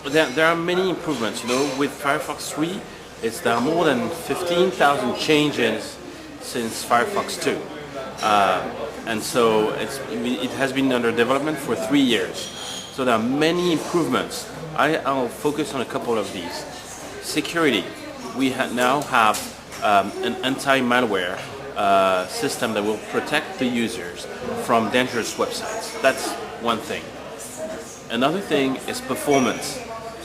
There are many improvements. With Firefox 3, there are more than 15,000 changes since Firefox 2. And so it has been under development for 3 years. So there are many improvements. I'll focus on a couple of these. Security. We now have an anti-malware system that will protect the users from dangerous websites. That's one thing. Another thing is performance.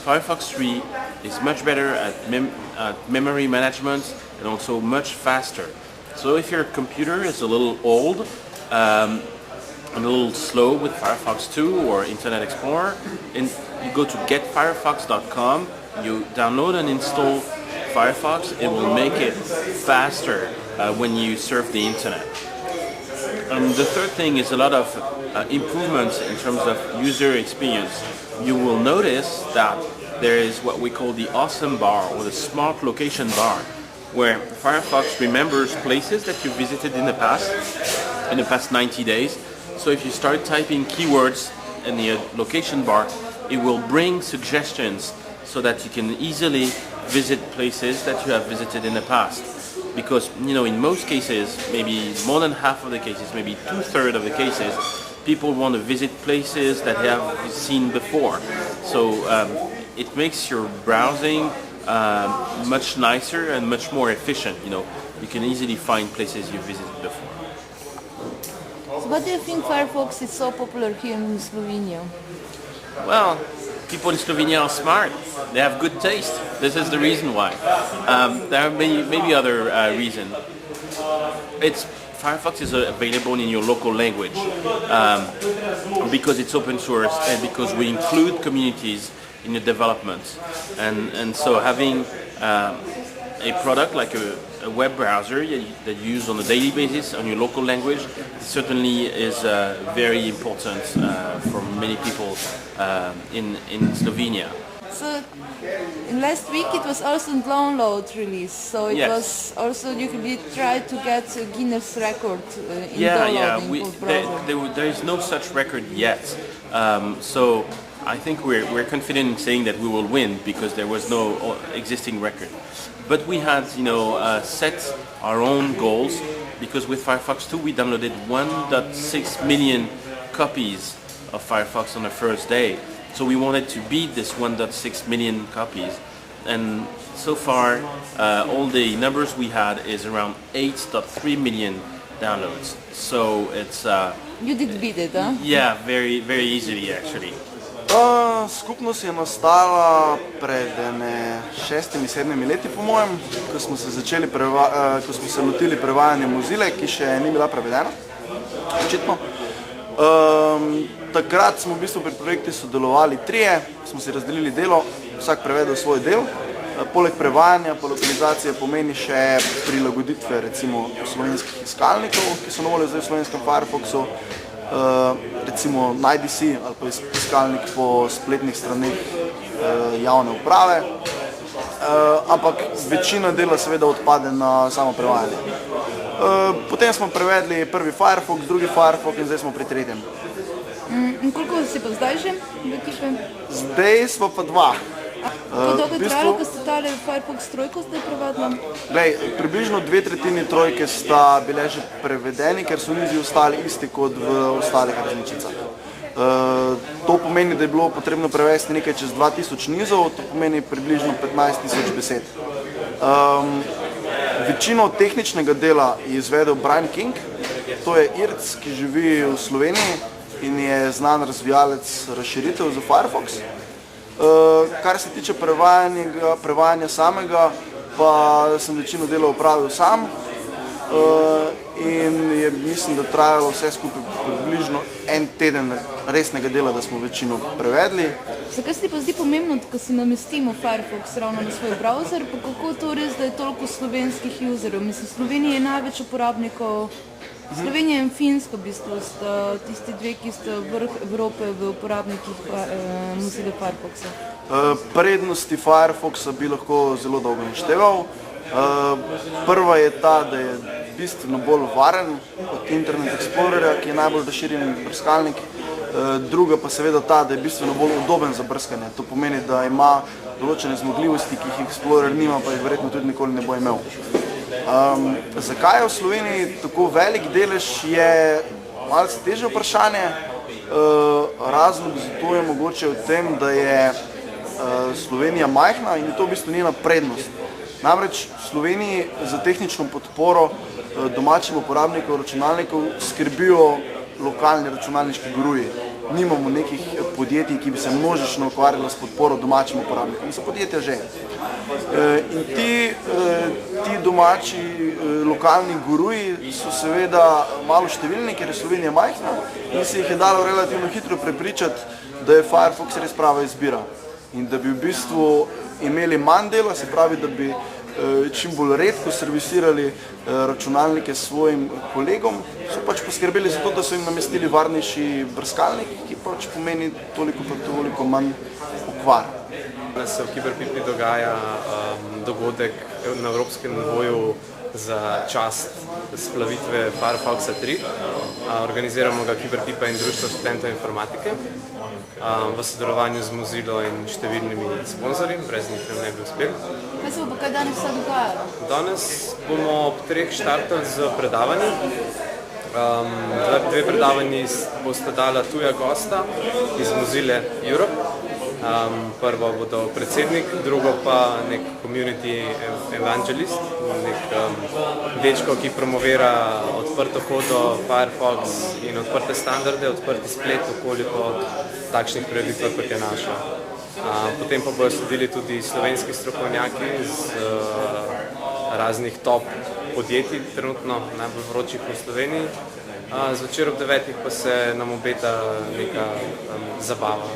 Firefox 3 is much better at memory management and also much faster. So if your computer is a little old and a little slow with Firefox 2 or Internet Explorer, and you go to getfirefox.com, you download and install Firefox, it will make it faster when you surf the internet. The third thing is a lot of improvements in terms of user experience. You will notice that there is what we call the awesome bar or the smart location bar, where Firefox remembers places that you visited in the past 90 days. So if you start typing keywords in the location bar, it will bring suggestions so that you can easily visit places that you have visited in the past. Because in most cases, maybe more than half of the cases, maybe 2/3 of the cases, people want to visit places that they have seen before. So it makes your browsing much nicer and much more efficient. You can easily find places you visited before. So what do you think Firefox is so popular here in Slovenia? Well, people in Slovenia are smart. They have good taste. This is the reason why. There are maybe other reasons. Firefox is available in your local language because it's open source and because we include communities in the development. And so having a product like a web browser that you use on a daily basis on your local language certainly is very important for many people in Slovenia. So last week it was also download release, so it was also you tried to get a Guinness record in downloading browser. There is no such record yet. So I think we're confident in saying that we will win because there was no existing record. But we had set our own goals because with Firefox 2 we downloaded 1.6 million copies of Firefox on the first day. So we wanted to beat this 1.6 million copies, and so far all the numbers we had is around 8.3 million downloads. So it's you did beat it, huh? Yeah, very very easily actually. Skupnost je nastala pred 6-7 leti po mojem, ko smo se lotili prevajanja Mozille, ki še ni bila prevedena, očitno. Takrat smo v bistvu pri projektu sodelovali trije, smo si razdelili delo, vsak prevedel svoj del. Poleg prevajanja pa lokalizacije pomeni še prilagoditve recimo slovenskih iskalnikov, ki so na voljo zdaj v slovenskem Firefoxu, recimo najdi si ali pa iskalnik po spletnih straneh javne uprave, ampak večina dela seveda odpade na samo prevajanje. Potem smo prevedli prvi Firefox, drugi Firefox in zdaj smo pri tretjem. In koliko si pa zdaj že v ekipe? Zdaj smo pa dva. Kako dolgo je trajalo, ko ste tale Firefox trojko zdaj prevedli? Približno 2/3 trojke sta bile že prevedeni, ker so nizi ostali isti kot v ostalih različicah. To pomeni, da je bilo potrebno prevesti nekaj čez 2000 nizov, to pomeni približno 15.000 besed. Večino tehničnega dela je izvedel Brian King, to je Irc, ki živi v Sloveniji in je znan razvijalec razširitev za Firefox. Kar se tiče prevajanja samega, pa sem večino dela opravil sam in je, mislim, da trajalo vse skupaj približno en teden resnega dela, da smo večino prevedli. Zakaj se ti pa zdi pomembno, ko si namestimo Firefox ravno na svoj browser, pa kako to res, da je toliko slovenskih userjev? Mislim, Slovenija je največ uporabnikov, Slovenija in Finska v bistvu sta tisti dve, ki sta vrh Evrope v uporabnikih Mozilla Firefoxa. Prednosti Firefoxa bi lahko zelo dolgo našteval. Prva je ta, da je bistveno bolj varen od Internet Explorerja, ki je najbolj razširjen brskalnik. druga pa seveda ta, da je bistveno bolj udoben za brskanje. To pomeni, da ima določene zmogljivosti, ki jih Explorer nima, pa jih verjetno tudi nikoli ne bo imel. Zakaj je v Sloveniji tako velik delež, je malce težje vprašanje. Razlog za to je mogoče v tem, da je Slovenija majhna in je to v bistvu njena prednost. Namreč v Sloveniji za tehnično podporo domačim uporabnikom računalnikov skrbijo lokalni računalniški guruji. Nimamo nekih podjetij, ki bi se množično ukvarjala s podporo domačim uporabnikom. So podjetja že. In ti domači lokalni guruji so seveda malo številni, ker je Slovenija majhna in se jih je dalo relativno hitro prepričati, da je Firefox res prava izbira. In da bi v bistvu imeli manj dela, se pravi, da bi čim bolj redko servisirali računalnike svojim kolegom, so pač poskrbeli za to, da so jim namestili varnejši brskalnik, ki pač pomeni toliko manj okvar. Danes se v Kiberpipi dogaja dogodek na evropskem nivoju za čast Splavitve Firefoxa 3. Organiziramo ga Kiberpipa in Društvo študentov informatike v sodelovanju z Mozillo in številnimi sponzorji, brez njih nam ne bi uspeli. Kaj se bo pa kaj danes vse dogajalo? Danes bomo ob 3 štartali z predavanjem. Dve predavanji bosta dala tuja gosta iz Mozille Europe. Prvo bodo predsednik, drugo pa nek community evangelist, nek dečko, ki promovira odprto kodo, Firefox in odprte standarde, odprti splet, okoliko takšnih prireditvah, kot je naša. Potem pa bodo sledili tudi slovenski strokovnjaki z raznih top podjetij, trenutno najbolj vročih v Sloveniji. Zvečer ob 9 pa se nam obeta neka zabava.